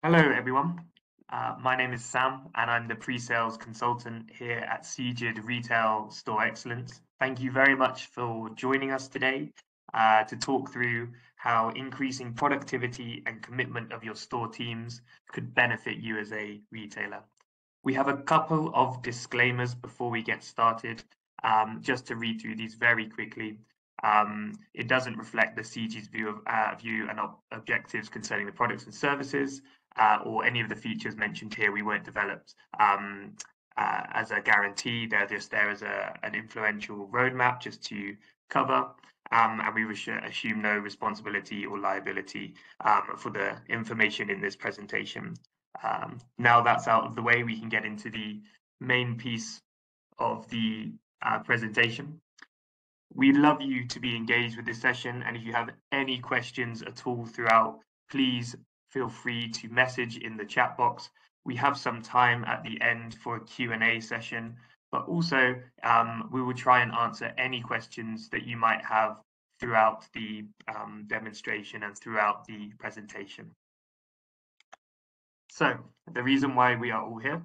Hello, everyone. My name is Sam, and I'm the pre-sales consultant here at Cegid Retail Store Excellence. Thank you very much for joining us today to talk through how increasing productivity and commitment of your store teams could benefit you as a retailer. We have a couple of disclaimers before we get started, just to read through these very quickly. It doesn't reflect the CG's view and objectives concerning the products and services or any of the features mentioned here. We weren't developed as a guarantee. They're just there as an influential roadmap just to cover. And we assume no responsibility or liability for the information in this presentation. Now that's out of the way, we can get into the main piece of the presentation. We'd love you to be engaged with this session, and if you have any questions at all throughout, please feel free to message in the chat box. We have some time at the end for a Q&A session, but also we will try and answer any questions that you might have throughout the demonstration and throughout the presentation. So the reason why we are all here,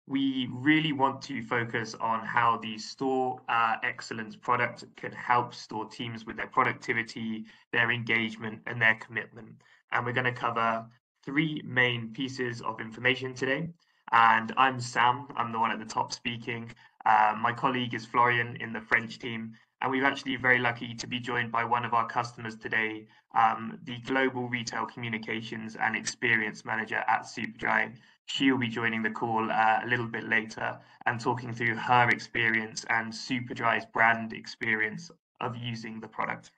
we really want to focus on how the store excellence product can help store teams with their productivity, their engagement, and their commitment. And we're going to cover three main pieces of information today. And I'm Sam, I'm the one at the top speaking. My colleague is Florian in the French team. And we're actually very lucky to be joined by one of our customers today, the Global Retail Communications and Experience Manager at Superdry. She'll be joining the call a little bit later and talking through her experience and Superdry's brand experience of using the product.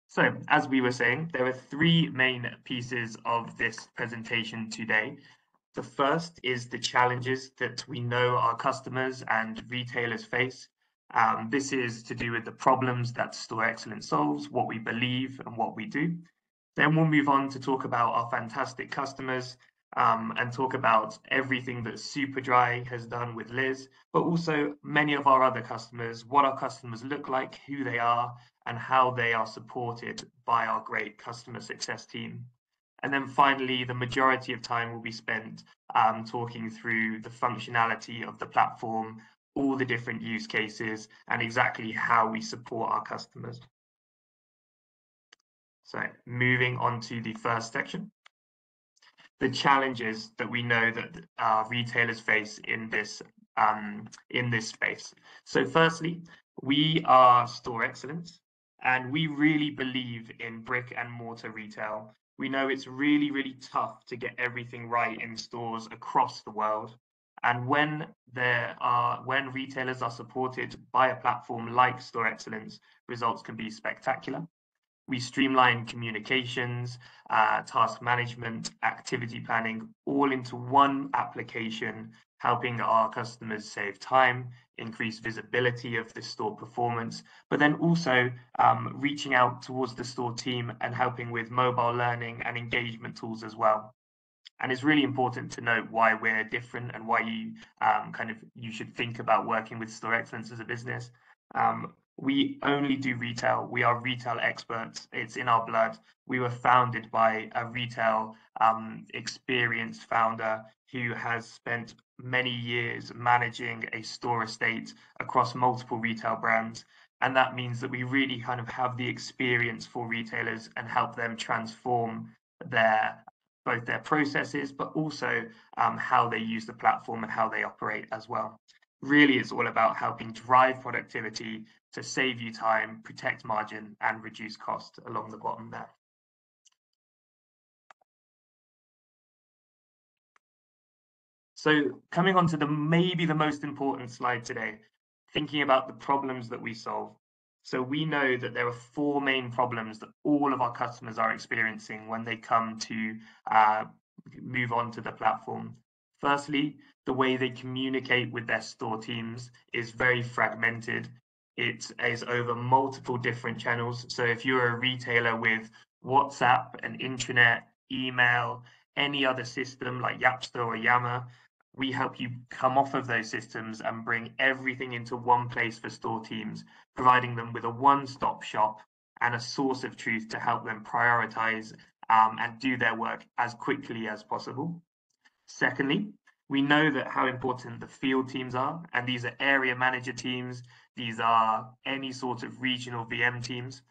So, as we were saying, there are three main pieces of this presentation today. The first is the challenges that we know our customers and retailers face. This is to do with the problems that Store Excellence solves, what we believe and what we do. Then we'll move on to talk about our fantastic customers and talk about everything that Superdry has done with Liz, but also many of our other customers, what our customers look like, who they are, and how they are supported by our great customer success team. And then finally, the majority of time will be spent talking through the functionality of the platform, all the different use cases, and exactly how we support our customers. So moving on to the first section, the challenges that we know that our retailers face in this space. So firstly, we are Store Excellence, and we really believe in brick and mortar retail. We know it's really, really tough to get everything right in stores across the world. And when retailers are supported by a platform like Store Excellence, results can be spectacular. We streamline communications, task management, activity planning, all into one application, helping our customers save time, increase visibility of the store performance, but then also reaching out towards the store team and helping with mobile learning and engagement tools as well. And it's really important to note why we're different and why you should think about working with Store Excellence as a business. We only do retail. We are retail experts. It's in our blood. We were founded by a retail experienced founder who has spent many years managing a store estate across multiple retail brands. And that means that we really kind of have the experience for retailers and help them transform both their processes, but also how they use the platform and how they operate as well. Really, it's all about helping drive productivity to save you time, protect margin, and reduce cost along the bottom there. So coming on to maybe the most important slide today, thinking about the problems that we solve. So we know that there are four main problems that all of our customers are experiencing when they come to move on to the platform. Firstly, the way they communicate with their store teams is very fragmented. It is over multiple different channels. So if you're a retailer with WhatsApp, an intranet, email, any other system like Yapster or Yammer, we help you come off of those systems and bring everything into one place for store teams, providing them with a one-stop shop and a source of truth to help them prioritize and do their work as quickly as possible. Secondly, we know that how important the field teams are, and these are area manager teams, these are any sort of regional VM teams.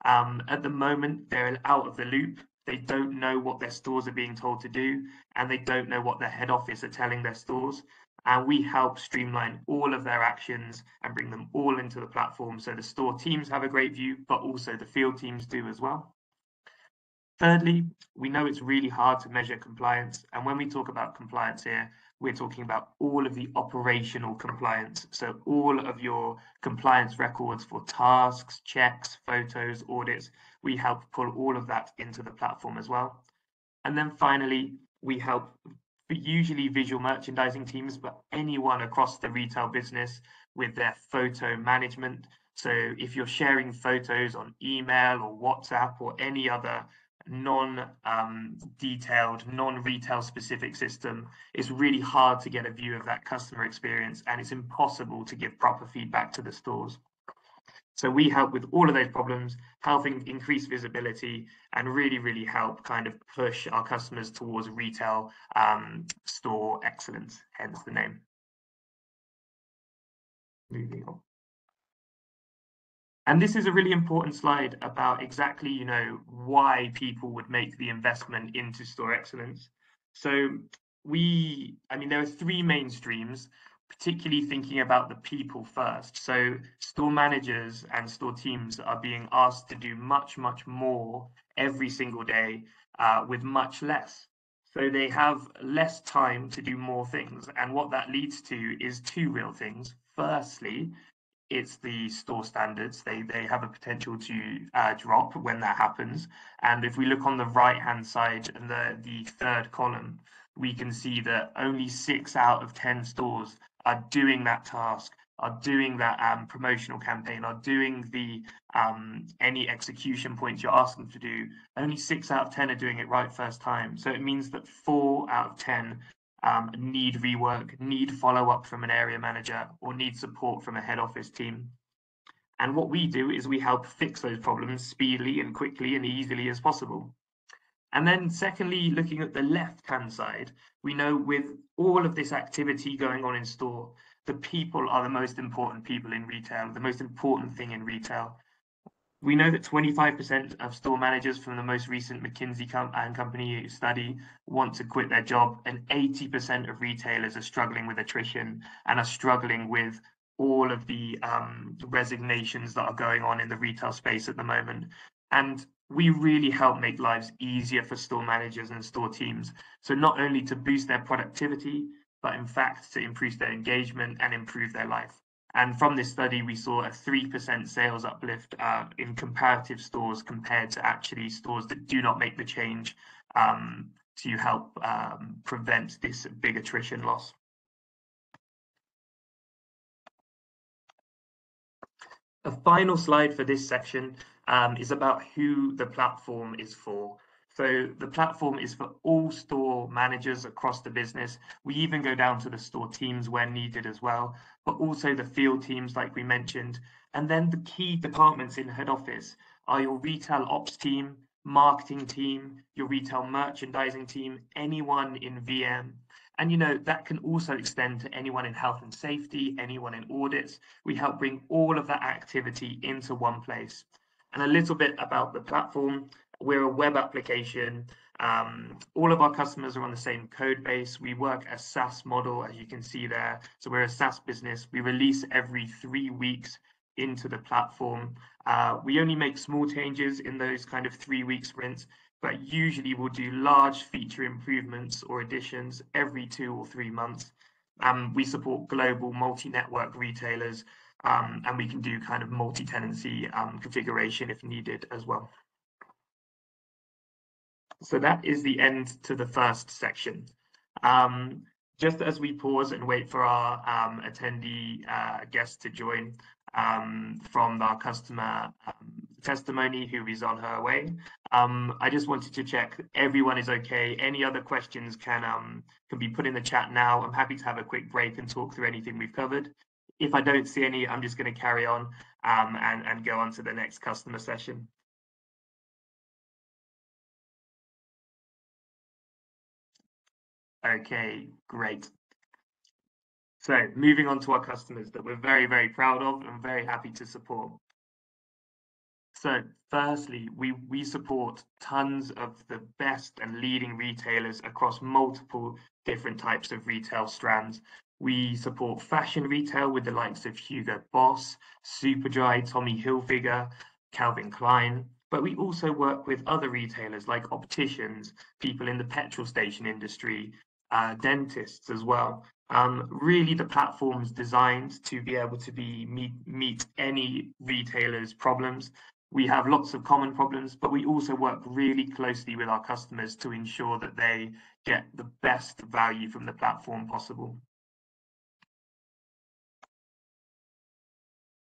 At the moment, they're out of the loop. They don't know what their stores are being told to do, and they don't know what their head office are telling their stores. And we help streamline all of their actions and bring them all into the platform so the store teams have a great view, but also the field teams do as well. Thirdly, we know it's really hard to measure compliance. And when we talk about compliance here, we're talking about all of the operational compliance. So all of your compliance records for tasks, checks, photos, audits, we help pull all of that into the platform as well. And then finally, we help usually visual merchandising teams, but anyone across the retail business with their photo management. So if you're sharing photos on email or WhatsApp or any other non-detailed, non-retail specific system, it's really hard to get a view of that customer experience, and it's impossible to give proper feedback to the stores. So we help with all of those problems, helping increase visibility and really help kind of push our customers towards retail store excellence, hence the name. Moving on. And this is a really important slide about exactly, you know, why people would make the investment into store excellence. So there are three main streams, particularly thinking about the people first. So store managers and store teams are being asked to do much more every single day with much less. So they have less time to do more things. And what that leads to is two real things. Firstly, it's the store standards. They have a potential to drop when that happens. And if we look on the right hand side and the third column, we can see that only 6 out of 10 stores are doing that task, are doing that promotional campaign, are doing the any execution points you're asking to do. Only 6 out of 10 are doing it right first time. So it means that 4 out of 10 need rework, need follow-up from an area manager, or need support from a head office team. And what we do is we help fix those problems speedily and quickly and easily as possible. And then secondly, looking at the left-hand side, we know with all of this activity going on in store, the people are the most important people in retail, the most important thing in retail. We know that 25% of store managers from the most recent McKinsey and Company study want to quit their job, and 80% of retailers are struggling with attrition and are struggling with all of the resignations that are going on in the retail space at the moment. And we really help make lives easier for store managers and store teams. So not only to boost their productivity, but in fact to increase their engagement and improve their life. And from this study, we saw a 3% sales uplift in comparative stores compared to actually stores that do not make the change to help prevent this big attrition loss. A final slide for this section is about who the platform is for. So the platform is for all store managers across the business. We even go down to the store teams where needed as well, but also the field teams like we mentioned. And then the key departments in head office are your retail ops team, marketing team, your retail merchandising team, anyone in VM. And you know, that can also extend to anyone in health and safety, anyone in audits. We help bring all of that activity into one place. And a little bit about the platform. We're a web application. All of our customers are on the same code base. We work a SaaS model, as you can see there. So we're a SaaS business. We release every 3 weeks into the platform. We only make small changes in those kind of 3-week sprints, but usually we'll do large feature improvements or additions every 2 or 3 months. We support global multi-network retailers, and we can do kind of multi-tenancy configuration if needed as well. So that is the end to the first section. Just as we pause and wait for our attendee guest to join from our customer testimony who is on her way, I just wanted to check everyone is okay. Any other questions can be put in the chat now. I'm happy to have a quick break and talk through anything we've covered. If I don't see any, I'm just going to carry on and go on to the next customer session. Okay, great. So moving on to our customers that we're very, very proud of and very happy to support. So firstly, we support tons of the best and leading retailers across multiple different types of retail strands. We support fashion retail with the likes of HUGO Boss, Superdry, Tommy Hilfiger, Calvin Klein, but we also work with other retailers like opticians, people in the petrol station industry, dentists as well. Really, the platform's designed to be able to meet any retailer's problems. We have lots of common problems, but we also work really closely with our customers to ensure that they get the best value from the platform possible.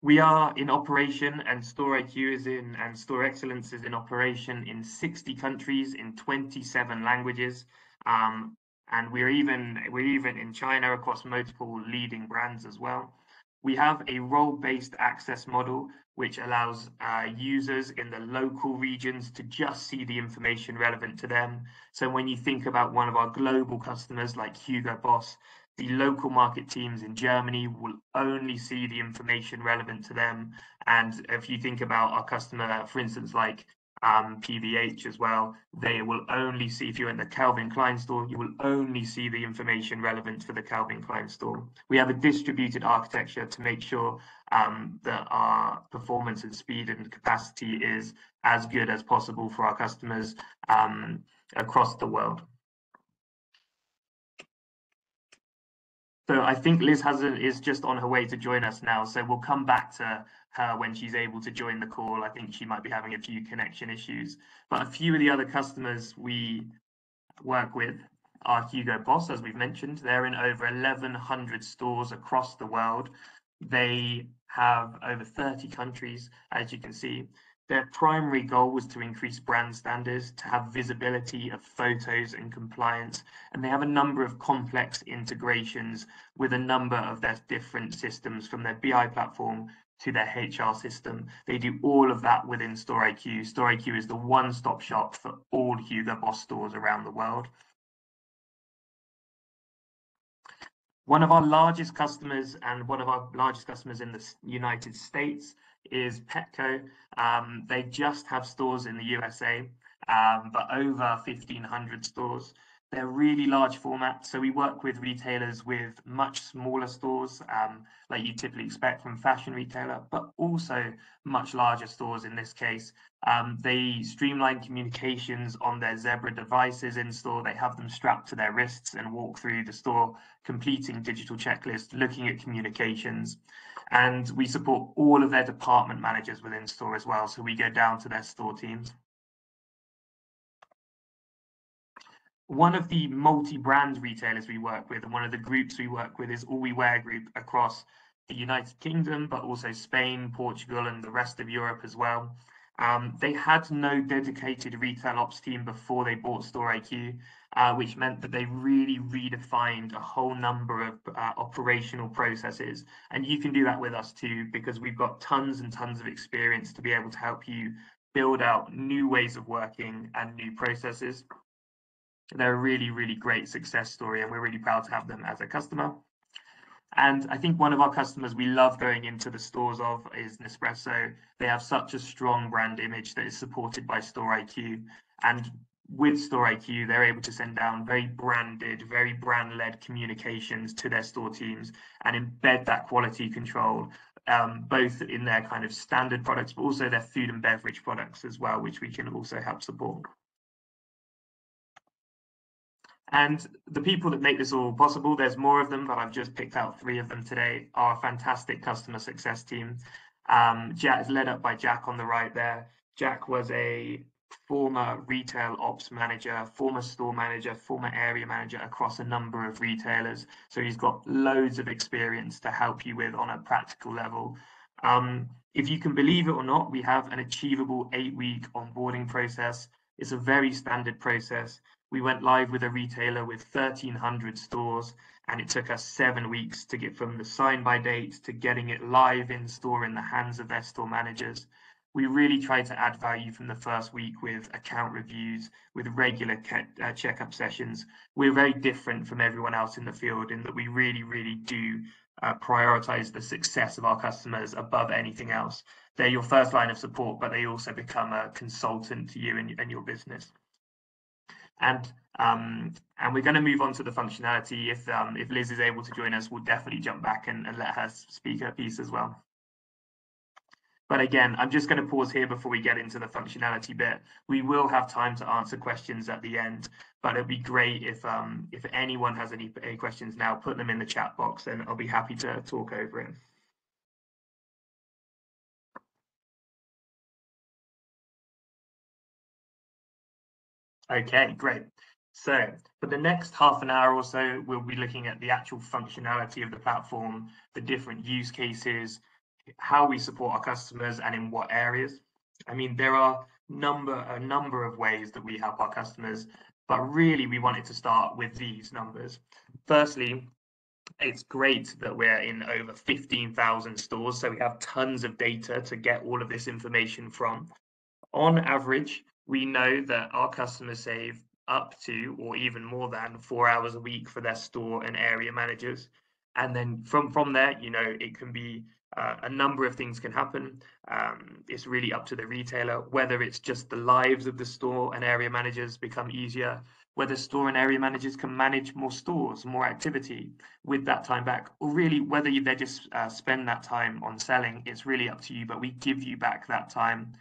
We are in operation, and Store IQ is in, and Store Excellence is in operation in 60 countries in 27 languages. And we're even in China across multiple leading brands as well. We have a role-based access model, which allows users in the local regions to just see the information relevant to them. So when you think about one of our global customers like HUGO Boss, the local market teams in Germany will only see the information relevant to them. And if you think about our customer, for instance, like PVH as well, they will only see, if you're in the Calvin Klein store, you will only see the information relevant for the Calvin Klein store. We have a distributed architecture to make sure that our performance and speed and capacity is as good as possible for our customers across the world. So I think Liz is just on her way to join us now. So we'll come back to her when she's able to join the call. I think she might be having a few connection issues. But a few of the other customers we work with are HUGO Boss, as we've mentioned. They're in over 1,100 stores across the world. They have over 30 countries, as you can see. Their primary goal was to increase brand standards, to have visibility of photos and compliance, and they have a number of complex integrations with a number of their different systems, from their BI platform to their HR system. They do all of that within Store IQ. Store IQ is the one-stop shop for all HUGO Boss stores around the world. One of our largest customers and one of our largest customers in the United States is Petco. They just have stores in the USA, but over 1,500 stores. They're really large format, so we work with retailers with much smaller stores, like you typically expect from fashion retailer, but also much larger stores in this case. They streamline communications on their Zebra devices in store. They have them strapped to their wrists and walk through the store, completing digital checklists, looking at communications. And we support all of their department managers within store as well. So we go down to their store teams. One of the multi-brand retailers we work with, and one of the groups we work with, is All We Wear Group across the United Kingdom, but also Spain, Portugal, and the rest of Europe as well. They had no dedicated retail ops team before they bought Store IQ, which meant that they really redefined a whole number of operational processes. And you can do that with us too, because we've got tons and tons of experience to be able to help you build out new ways of working and new processes. They're a really, really great success story, and we're really proud to have them as a customer. And I think one of our customers we love going into the stores of is Nespresso. They have such a strong brand image that is supported by Store IQ. And with Store IQ, they're able to send down very branded, very brand-led communications to their store teams and embed that quality control, both in their kind of standard products, but also their food and beverage products as well, which we can also help support. And the people that make this all possible, there's more of them, but I've just picked out 3 of them today, are a fantastic customer success team. Jack is led up by Jack on the right there. Jack was a former retail ops manager, former store manager, former area manager across a number of retailers. So he's got loads of experience to help you with on a practical level. If you can believe it or not, we have an achievable 8-week onboarding process. It's a very standard process. We went live with a retailer with 1,300 stores, and it took us 7 weeks to get from the sign by date to getting it live in store in the hands of their store managers. We really try to add value from the first week with account reviews, with regular checkup sessions. We're very different from everyone else in the field in that we really do prioritize the success of our customers above anything else. They're your first line of support, but they also become a consultant to you and your business. And we're going to move on to the functionality. If Liz is able to join us, we'll definitely jump back and let her speak her piece as well. But again, I'm just going to pause here before we get into the functionality bit. We will have time to answer questions at the end, but it'd be great if anyone has any questions now, put them in the chat box and I'll be happy to talk over it. Okay, great. So for the next half an hour or so, we'll be looking at the actual functionality of the platform, the different use cases, how we support our customers and in what areas. I mean, there are a number of ways that we help our customers, but really we wanted to start with these numbers. Firstly, it's great that we're in over 15,000 stores, so we have tons of data to get all of this information from. On average, we know that our customers save up to or even more than 4 hours a week for their store and area managers. And then from there, you know, it can be a number of things can happen. It's really up to the retailer, whether it's just the lives of the store and area managers become easier, whether store and area managers can manage more stores, more activity with that time back, or really whether they just spend that time on selling. It's really up to you, but we give you back that time.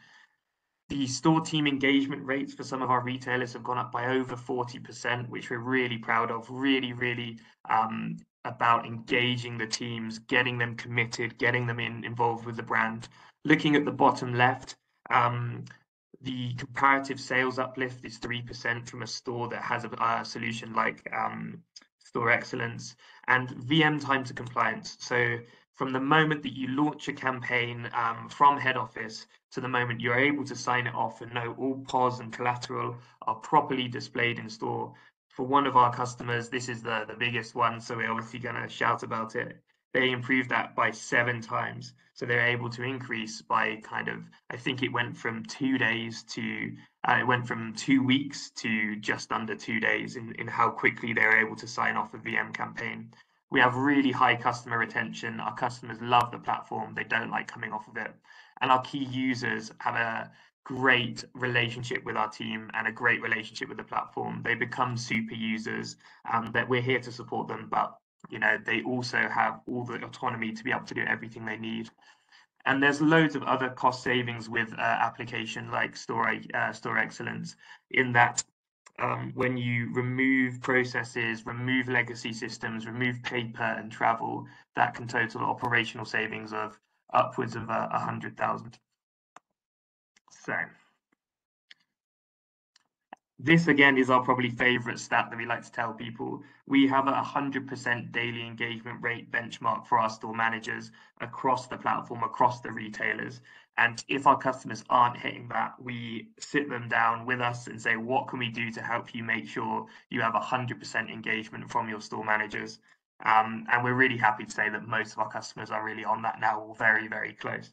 The store team engagement rates for some of our retailers have gone up by over 40%, which we're really proud of. Really about engaging the teams, getting them committed, getting them involved with the brand. Looking at the bottom left, the comparative sales uplift is 3% from a store that has a solution like Store Excellence, and VM time to compliance. So from the moment that you launch a campaign from head office to the moment you're able to sign it off and know all POS and collateral are properly displayed in store. For one of our customers, this is the biggest one, so we're obviously going to shout about it. They improved that by 7 times. So they're able to increase by I think it went from 2 days to, it went from 2 weeks to just under 2 days in how quickly they're able to sign off a VM campaign. We have really high customer retention. Our customers love the platform. They don't like coming off of it. And our key users have a great relationship with our team and a great relationship with the platform. They become super users that we're here to support them, but you know, they also have all the autonomy to be able to do everything they need. And there's loads of other cost savings with application like Store Excellence in that when you remove processes, remove legacy systems, remove paper and travel, that can total operational savings of upwards of 100,000. So this again is our probably favorite stat that we like to tell people. We have a 100% daily engagement rate benchmark for our store managers across the platform, across the retailers. And if our customers aren't hitting that, we sit them down with us and say, what can we do to help you make sure you have 100% engagement from your store managers? And we're really happy to say that most of our customers are really on that now, or very close.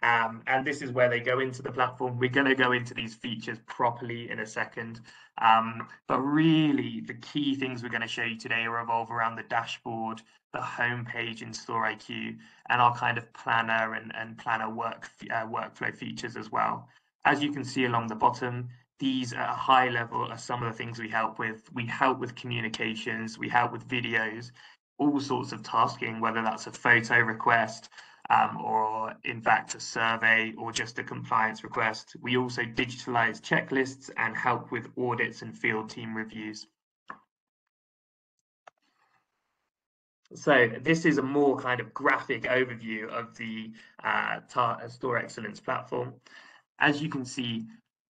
And this is where they go into the platform. We're going to go into these features properly in a second. But really, the key things we're going to show you today revolve around the dashboard, the homepage in Store IQ, and our kind of planner and planner workflow features as well. As you can see along the bottom, these at a high level are some of the things we help with. We help with communications, we help with videos, all sorts of tasking, whether that's a photo request, or in fact a survey or just a compliance request. We also digitalize checklists and help with audits and field team reviews. So this is a more kind of graphic overview of the Store Excellence platform. As you can see,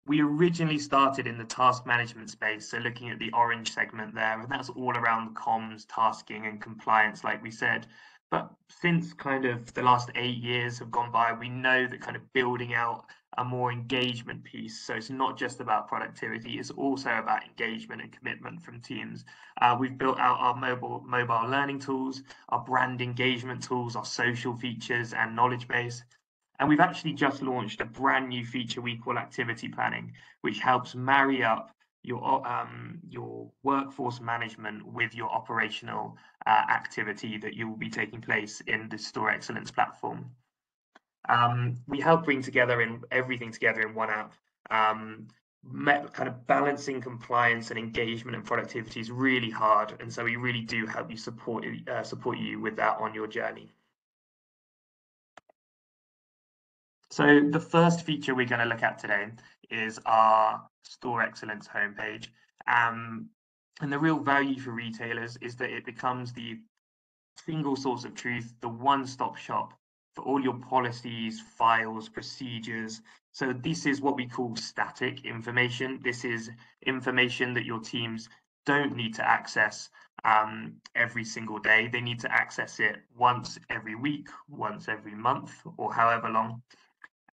we originally started in the task management space, so looking at the orange segment there, and that's all around comms, tasking and compliance, like we said. But since kind of the last 8 years have gone by, we know that kind of building out a more engagement piece. So it's not just about productivity, it's also about engagement and commitment from teams. We've built out our mobile learning tools, our brand engagement tools, our social features and knowledge base. And we've actually just launched a brand new feature we call activity planning, which helps marry up your workforce management with your operational activity that you will be taking place in the Store Excellence platform. We help bring everything together in one app. Kind of balancing compliance and engagement and productivity is really hard, and so we really do help you support you with that on your journey. So the first feature we're going to look at today is our Store Excellence homepage. And the real value for retailers is that it becomes the single source of truth, the one-stop shop for all your policies, files, procedures. So this is what we call static information. This is information that your teams don't need to access every single day. They need to access it once every week, once every month, or however long.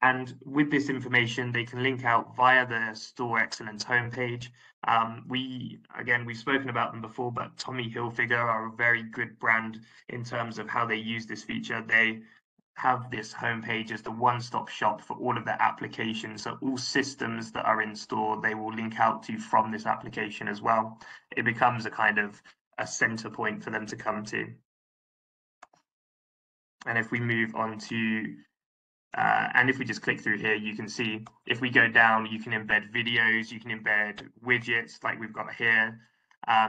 And with this information, they can link out via the Store Excellence homepage. We've spoken about them before, but Tommy Hilfiger are a very good brand in terms of how they use this feature. They have this homepage as the one-stop shop for all of their applications. So all systems that are in store, they will link out to from this application as well. It becomes a kind of a center point for them to come to. And if we move on to and if we just click through here, you can see if we go down, you can embed videos, you can embed widgets like we've got here.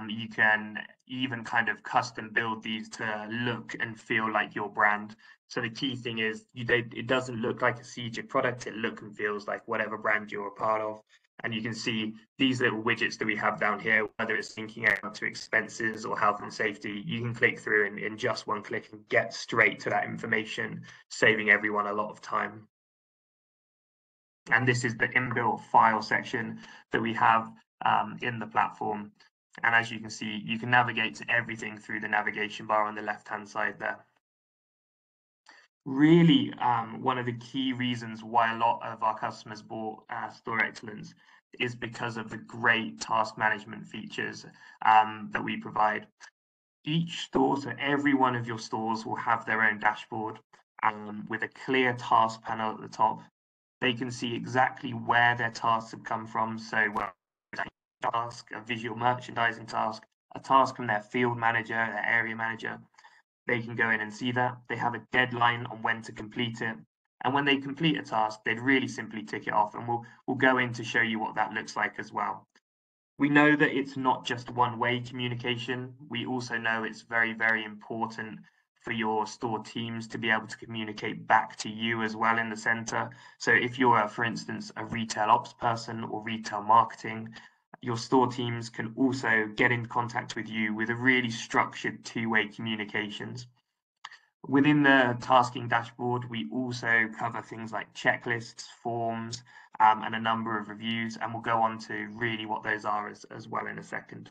You can even kind of custom build these to look and feel like your brand. So the key thing is it doesn't look like a Cegid product, it looks and feels like whatever brand you're a part of. And you can see these little widgets that we have down here, whether it's linking out to expenses or health and safety, you can click through in just one click and get straight to that information, saving everyone a lot of time. And this is the inbuilt file section that we have in the platform. And as you can see, you can navigate to everything through the navigation bar on the left-hand side there. Really, one of the key reasons why a lot of our customers bought Store Excellence is because of the great task management features that we provide. Each store, so every one of your stores will have their own dashboard with a clear task panel at the top. They can see exactly where their tasks have come from. So, a task, a visual merchandising task, a task from their field manager, their area manager. They can go in and see that. They have a deadline on when to complete it. And when they complete a task, they'd really simply tick it off. And we'll go in to show you what that looks like as well. We know that it's not just one-way communication. We also know it's very, very important for your store teams to be able to communicate back to you as well in the center. So if you're, for instance, a retail ops person or retail marketing, your store teams can also get in contact with you with a really structured two-way communications. Within the tasking dashboard, we also cover things like checklists, forms, and a number of reviews, and we'll go on to really what those are as well in a second.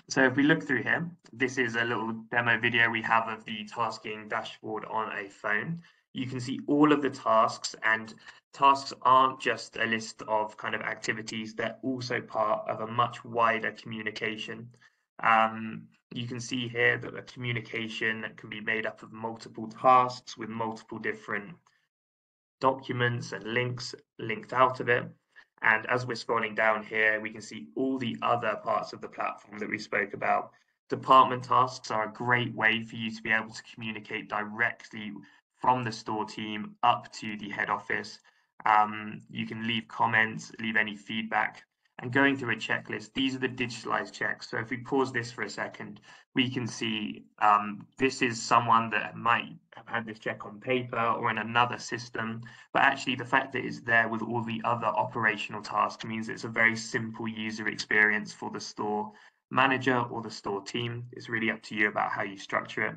So if we look through here, this is a little demo video we have of the tasking dashboard on a phone. You can see all of the tasks, and tasks aren't just a list of kind of activities, they're also part of a much wider communication. You can see here that the communication can be made up of multiple tasks with multiple different documents and links linked out of it. And as we're scrolling down here, we can see all the other parts of the platform that we spoke about. Department tasks are a great way for you to be able to communicate directly from the store team up to the head office. You can leave comments, leave any feedback. And going through a checklist, these are the digitalized checks. So if we pause this for a second, we can see this is someone that might have had this check on paper or in another system, but actually the fact that it's there with all the other operational tasks means it's a very simple user experience for the store manager or the store team. It's really up to you about how you structure it.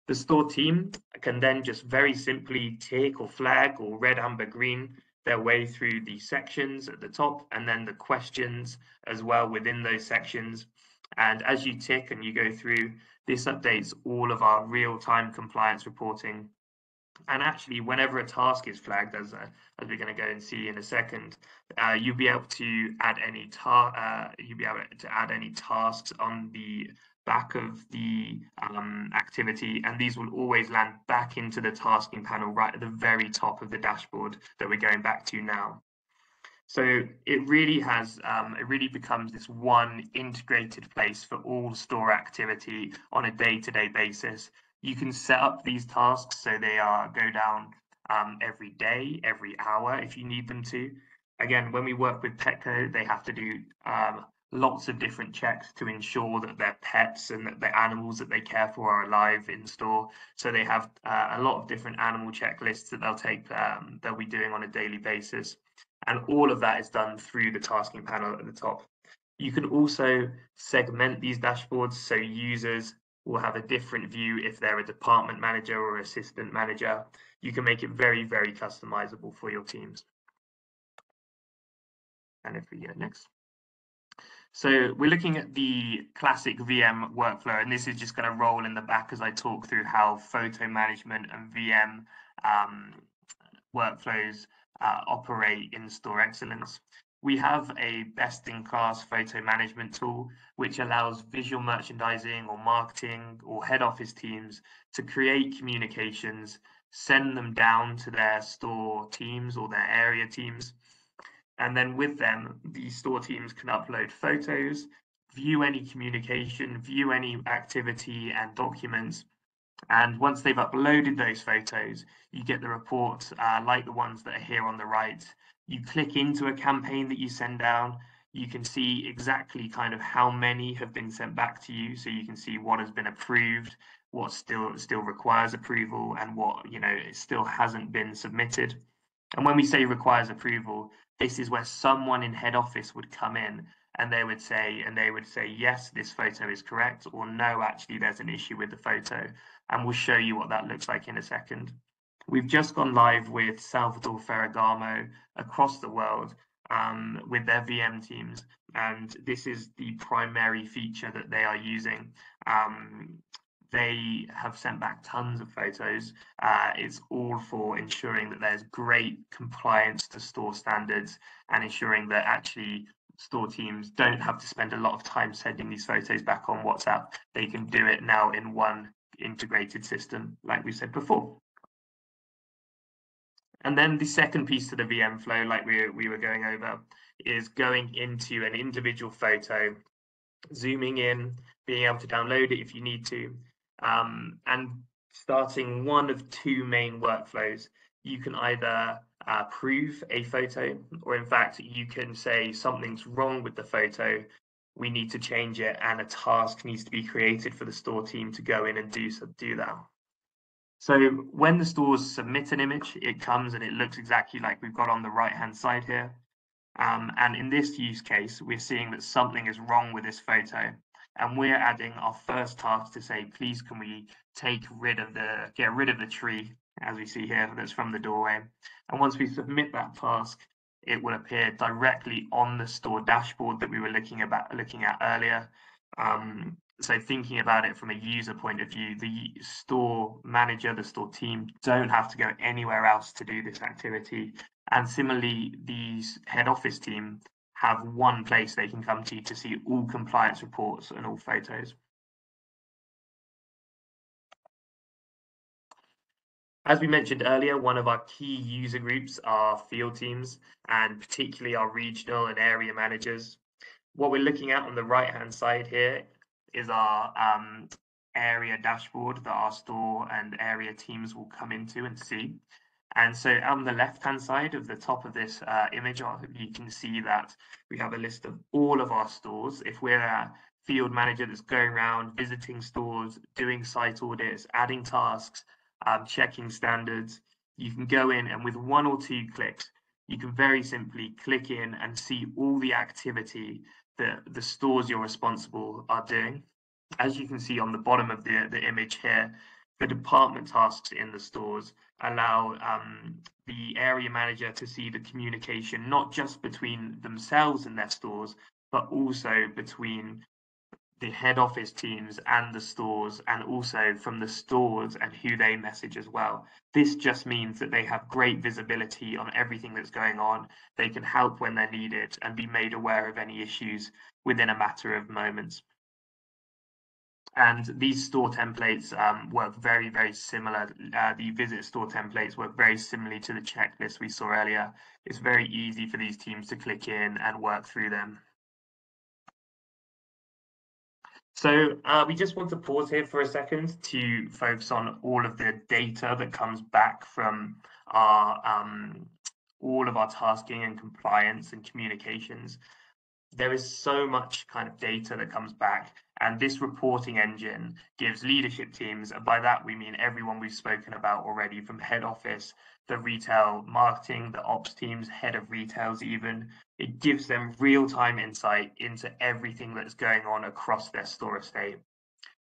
The store team can then just very simply tick or flag or red, amber, green their way through the sections at the top, and then the questions as well within those sections. And as you tick and you go through, this updates all of our real-time compliance reporting. And actually, whenever a task is flagged, as we're going to go and see in a second, you'll be able to add any tasks on the back of the activity, and these will always land back into the tasking panel right at the very top of the dashboard that we're going back to now. So it really becomes this one integrated place for all store activity on a day-to-day basis. You can set up these tasks so they go down every day, every hour if you need them to. Again, when we work with Petco, they have to do lots of different checks to ensure that their pets and that the animals that they care for are alive in store. So they have a lot of different animal checklists that they'll be doing on a daily basis. And all of that is done through the tasking panel at the top. You can also segment these dashboards so users will have a different view if they're a department manager or assistant manager. You can make it very, very customizable for your teams. And if we go next. So we're looking at the classic VM workflow, and this is just going to roll in the back as I talk through how photo management and VM workflows operate in Store Excellence. We have a best-in-class photo management tool, which allows visual merchandising or marketing or head office teams to create communications, send them down to their store teams or their area teams. And then with them, the store teams can upload photos, view any communication, view any activity and documents. And once they've uploaded those photos, you get the reports like the ones that are here on the right. You click into a campaign that you send down. You can see exactly kind of how many have been sent back to you. So you can see what has been approved, what still requires approval, and what it still hasn't been submitted. And when we say requires approval, this is where someone in head office would come in and they would say, yes, this photo is correct, or no, actually, there's an issue with the photo. And we'll show you what that looks like in a second. We've just gone live with Salvador Ferragamo across the world with their VM teams. And this is the primary feature that they are using. They have sent back tons of photos. It's all for ensuring that there's great compliance to store standards and ensuring that actually store teams don't have to spend a lot of time sending these photos back on WhatsApp. They can do it now in one integrated system, like we said before. And then the second piece to the VM flow, like we were going over, is going into an individual photo, zooming in, being able to download it if you need to, and starting one of two main workflows. You can either approve a photo, or in fact, you can say something's wrong with the photo, we need to change it, and a task needs to be created for the store team to go in and do that. So when the stores submit an image, it comes and it looks exactly like we've got on the right-hand side here. And in this use case, we're seeing that something is wrong with this photo. And we're adding our first task to say, please, can we get rid of the tree, as we see here, that's from the doorway. And once we submit that task, it will appear directly on the store dashboard that we were looking at earlier. So thinking about it from a user point of view, the store manager, the store team don't have to go anywhere else to do this activity. And similarly, these head office team have one place they can come to see all compliance reports and all photos. As we mentioned earlier, one of our key user groups are field teams, and particularly our regional and area managers. What we're looking at on the right-hand side here is our area dashboard that our store and area teams will come into and see. And so on the left-hand side of the top of this image, you can see that we have a list of all of our stores. If we're a field manager that's going around visiting stores, doing site audits, adding tasks, checking standards, you can go in and with one or two clicks, you can very simply click in and see all the activity that the stores you're responsible are doing. As you can see on the bottom of the image here, the department tasks in the stores allow the area manager to see the communication, not just between themselves and their stores, but also between the head office teams and the stores, and also from the stores and who they message as well. This just means that they have great visibility on everything that's going on. They can help when they're needed and be made aware of any issues within a matter of moments. And these store templates work very, very similar. The visit store templates work very similarly to the checklist we saw earlier. It's very easy for these teams to click in and work through them. So we just want to pause here for a second to focus on all of the data that comes back from our all of our tasking and compliance and communications. There is so much kind of data that comes back, and this reporting engine gives leadership teams, and by that we mean everyone we've spoken about already, from head office, the retail marketing, the ops teams, head of retails even. It gives them real-time insight into everything that's going on across their store estate.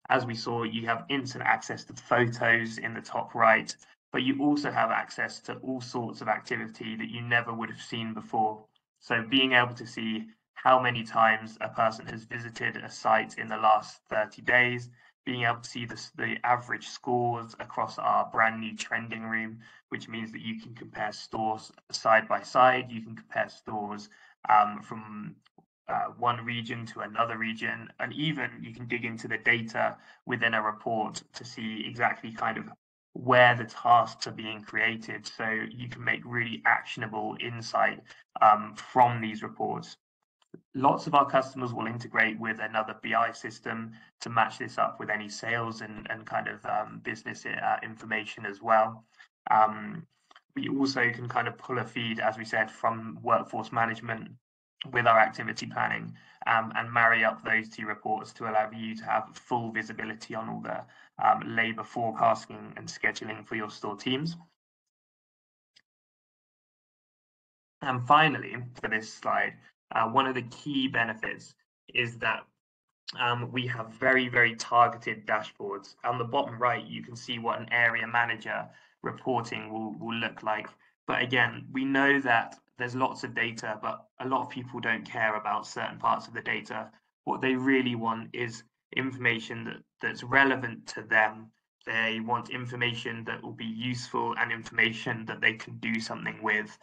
As we saw, you have instant access to photos in the top right, but you also have access to all sorts of activity that you never would have seen before. So being able to see how many times a person has visited a site in the last 30 days, being able to see the average scores across our brand new trending room, which means that you can compare stores side by side, you can compare stores from one region to another region, and even you can dig into the data within a report to see exactly kind of where the tasks are being created, so you can make really actionable insight from these reports. Lots of our customers will integrate with another BI system to match this up with any sales and kind of business information as well. We also can kind of pull a feed, as we said, from workforce management with our activity planning and marry up those two reports to allow you to have full visibility on all the labour forecasting and scheduling for your store teams. And finally, for this slide, one of the key benefits is that we have very, very targeted dashboards. On the bottom right, you can see what an area manager reporting will look like. But again, we know that there's lots of data, but a lot of people don't care about certain parts of the data. What they really want is information that's relevant to them. They want information that will be useful and information that they can do something with.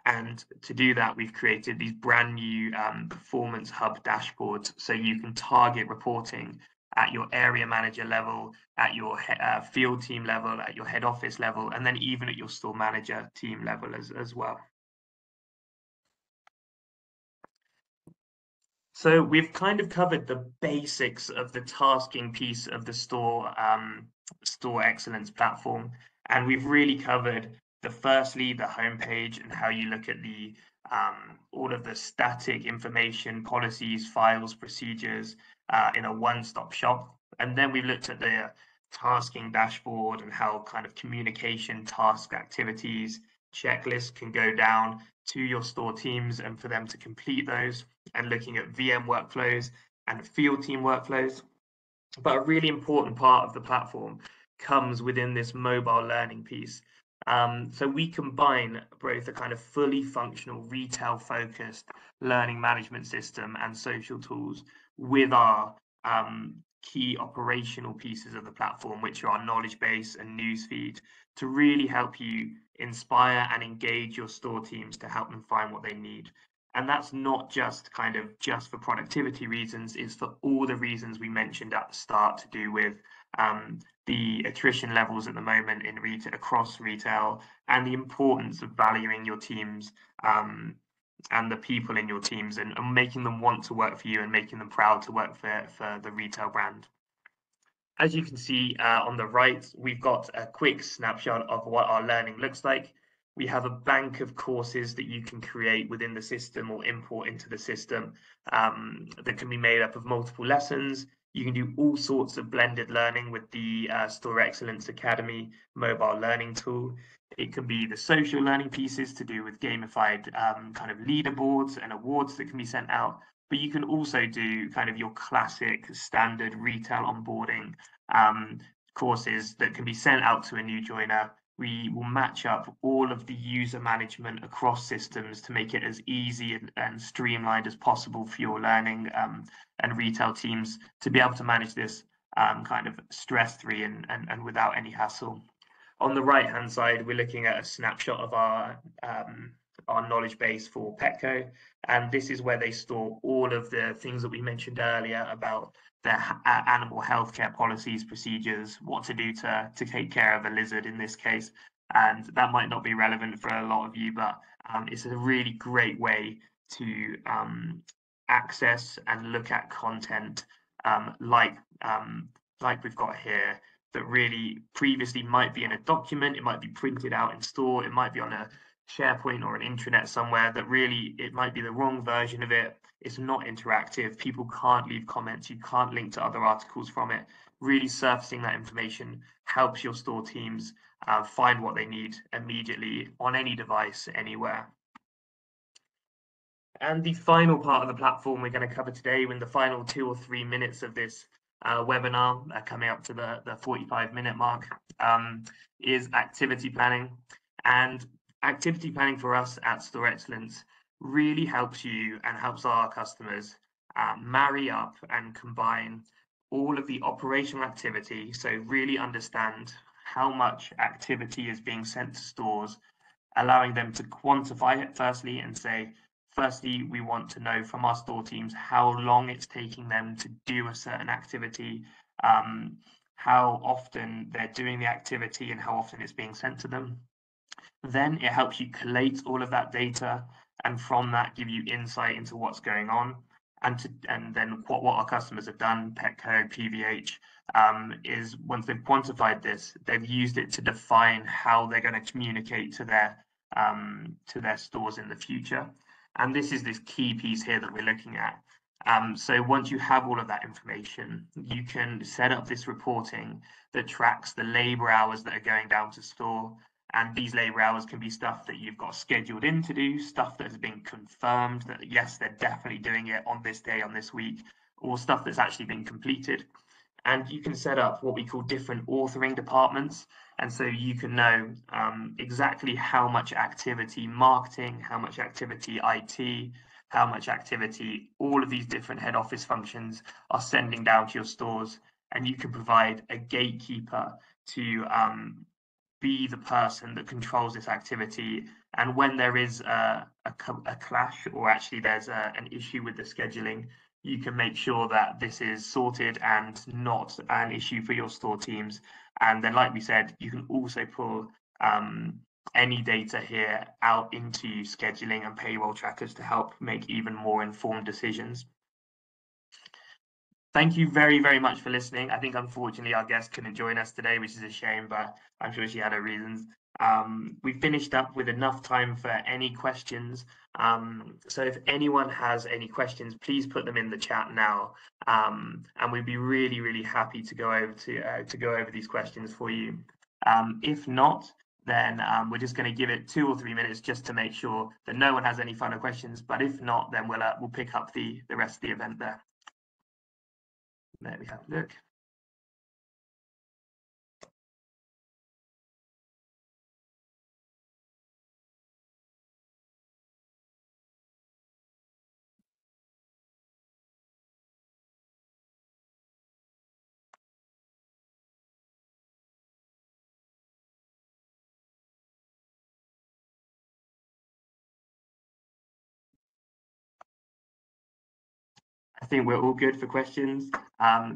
And to do that, we've created these brand new Performance Hub dashboards, so you can target reporting at your area manager level, at your field team level, at your head office level, and then even at your store manager team level as well. So we've kind of covered the basics of the tasking piece of the store excellence platform, and we've really covered firstly the homepage and how you look at the all of the static information, policies, files, procedures in a one-stop shop. And then we've looked at the tasking dashboard and how kind of communication, task activities, checklists can go down to your store teams and for them to complete those, and looking at VM workflows and field team workflows. But a really important part of the platform comes within this mobile learning piece. So we combine both a kind of fully functional retail focused learning management system and social tools with our key operational pieces of the platform, which are our knowledge base and newsfeed, to really help you inspire and engage your store teams to help them find what they need. And that's not just for productivity reasons, it's for all the reasons we mentioned at the start, to do with the attrition levels at the moment in retail, across retail, and the importance of valuing your teams and the people in your teams, and making them want to work for you and making them proud to work for the retail brand. As you can see on the right, we've got a quick snapshot of what our learning looks like. We have a bank of courses that you can create within the system or import into the system that can be made up of multiple lessons. You can do all sorts of blended learning with the Store Excellence Academy mobile learning tool. It can be the social learning pieces to do with gamified kind of leaderboards and awards that can be sent out. But you can also do kind of your classic standard retail onboarding courses that can be sent out to a new joiner. We will match up all of the user management across systems to make it as easy and streamlined as possible for your learning and retail teams to be able to manage this kind of stress-free and without any hassle. On the right-hand side, we're looking at a snapshot of our our knowledge base for Petco, and this is where they store all of the things that we mentioned earlier about their animal healthcare policies, procedures, what to do to take care of a lizard in this case. And that might not be relevant for a lot of you, but it's a really great way to access and look at content like we've got here, that really previously might be in a document, it might be printed out in store, it might be on a SharePoint or an intranet somewhere, that really it might be the wrong version of it. It's not interactive. People can't leave comments. You can't link to other articles from it. Really surfacing that information helps your store teams find what they need immediately on any device, anywhere. And the final part of the platform we're going to cover today, in the final 2 or 3 minutes of this webinar, coming up to the 45-minute mark, is activity planning. And activity planning for us at Store Excellence really helps you and helps our customers marry up and combine all of the operational activity. So really understand how much activity is being sent to stores, allowing them to quantify it firstly and say, firstly, we want to know from our store teams how long it's taking them to do a certain activity, how often they're doing the activity and how often it's being sent to them. Then it helps you collate all of that data, and from that give you insight into what's going on. And then what our customers have done, Petco, PVH, is once they've quantified this, they've used it to define how they're going to communicate to their stores in the future. And this is this key piece here that we're looking at. So once you have all of that information, you can set up this reporting that tracks the labor hours that are going down to store. And these labor hours can be stuff that you've got scheduled in to do, stuff that has been confirmed that, yes, they're definitely doing it on this day, on this week, or stuff that's actually been completed. And you can set up what we call different authoring departments. And so you can know exactly how much activity marketing, how much activity IT, how much activity all of these different head office functions are sending down to your stores. And you can provide a gatekeeper to be the person that controls this activity. And when there is a clash, or actually there's an issue with the scheduling, you can make sure that this is sorted and not an issue for your store teams. And then, like we said, you can also pull any data here out into scheduling and payroll trackers to help make even more informed decisions. Thank you very, very much for listening. I think, unfortunately, our guest couldn't join us today, which is a shame, but I'm sure she had her reasons. We finished up with enough time for any questions. So if anyone has any questions, please put them in the chat now, and we'd be really, really happy to go over these questions for you. If not, then we're just going to give it 2 or 3 minutes just to make sure that no one has any final questions. But if not, then we'll pick up the rest of the event there. Let me have a look. I think we're all good for questions.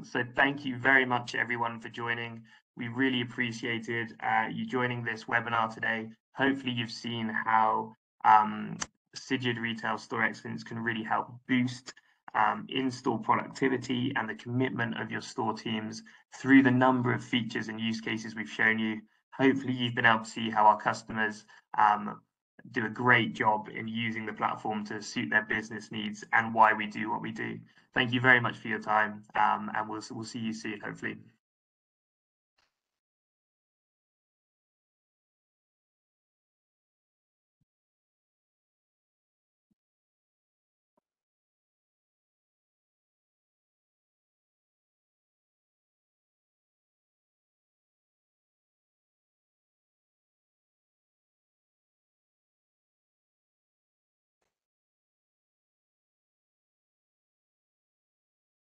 So thank you very much, everyone, for joining. We really appreciated you joining this webinar today. Hopefully you've seen how Cegid Retail Store Excellence can really help boost in-store productivity and the commitment of your store teams through the number of features and use cases we've shown you. Hopefully you've been able to see how our customers do a great job in using the platform to suit their business needs and why we do what we do. Thank you very much for your time, and we'll see you soon, hopefully.